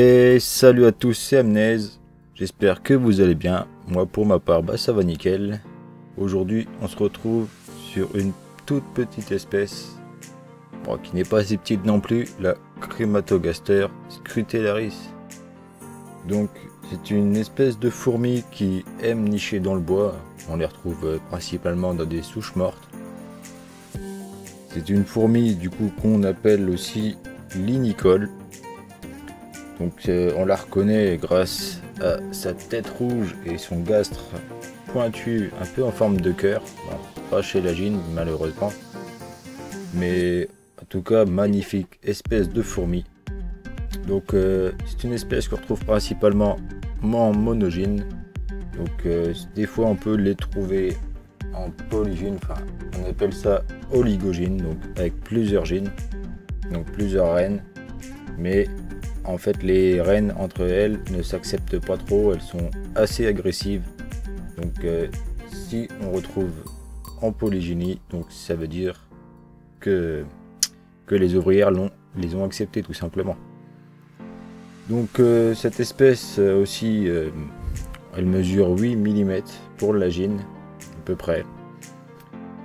Et salut à tous, c'est Amnèse. J'espère que vous allez bien. Moi pour ma part, ça va nickel. Aujourd'hui on se retrouve sur une toute petite espèce, qui n'est pas si petite non plus, la Crématogaster scrutellaris. Donc c'est une espèce de fourmi qui aime nicher dans le bois. On les retrouve principalement dans des souches mortes. C'est une fourmi du coup qu'on appelle aussi linicole. Donc on la reconnaît grâce à sa tête rouge et son gastre pointu un peu en forme de cœur. Pas chez la gine malheureusement. Mais en tout cas magnifique espèce de fourmi. Donc c'est une espèce qu'on retrouve principalement en monogyne. Donc des fois on peut les trouver en polygyne, on appelle ça oligogyne, donc avec plusieurs gynes, donc plusieurs reines. Mais en fait les reines entre elles ne s'acceptent pas trop, elles sont assez agressives. Donc si on retrouve en polygynie, donc ça veut dire que les ouvrières les ont acceptées tout simplement. Donc cette espèce aussi, elle mesure 8 mm pour la gyne à peu près.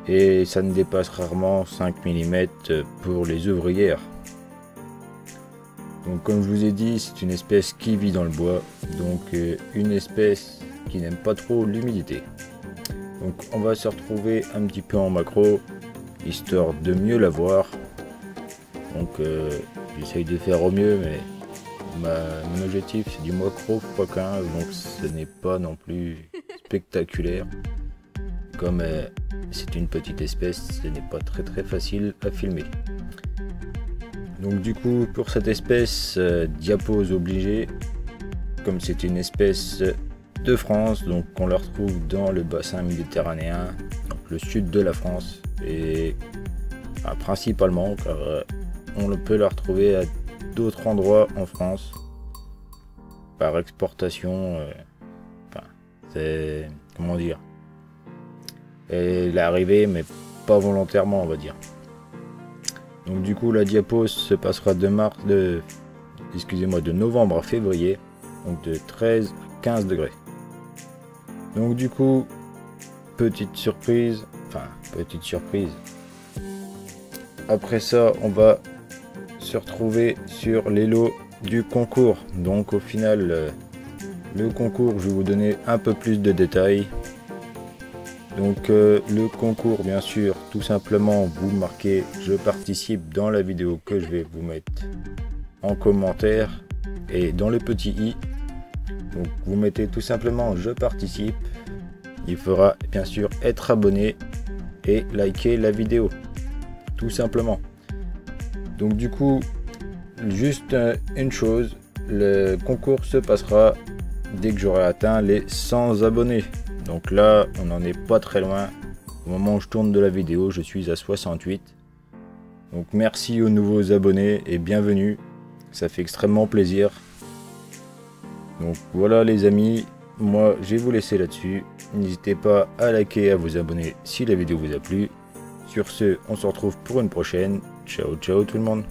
Et ça ne dépasse rarement 5 mm pour les ouvrières. Donc comme je vous ai dit, c'est une espèce qui vit dans le bois, donc une espèce qui n'aime pas trop l'humidité. Donc on va se retrouver un petit peu en macro, histoire de mieux la voir. Donc j'essaye de faire au mieux, mais mon objectif c'est du macro x15, donc ce n'est pas non plus spectaculaire. Comme c'est une petite espèce, ce n'est pas très facile à filmer. Donc du coup pour cette espèce, diapose obligée, comme c'est une espèce de France, donc on la retrouve dans le bassin méditerranéen, donc le sud de la France, et principalement car on peut la retrouver à d'autres endroits en France par exportation. C'est comment dire, elle est arrivée mais pas volontairement on va dire. Donc du coup la diapose se passera de novembre à février, donc de 13 à 15 degrés. Donc du coup petite surprise. Après ça on va se retrouver sur les lots du concours. Donc au final le concours, je vais vous donner un peu plus de détails. Donc le concours, bien sûr, tout simplement vous marquez je participe dans la vidéo que je vais vous mettre en commentaire et dans le petit i. Donc vous mettez tout simplement je participe. Il faudra bien sûr être abonné et liker la vidéo, tout simplement. Donc du coup, juste une chose, le concours se passera dès que j'aurai atteint les 100 abonnés. Donc là on n'en est pas très loin. Au moment où je tourne de la vidéo, je suis à 68. Donc merci aux nouveaux abonnés et bienvenue, ça fait extrêmement plaisir. Donc voilà les amis, moi je vais vous laisser là-dessus. N'hésitez pas à liker et à vous abonner si la vidéo vous a plu. Sur ce, on se retrouve pour une prochaine. Ciao ciao tout le monde.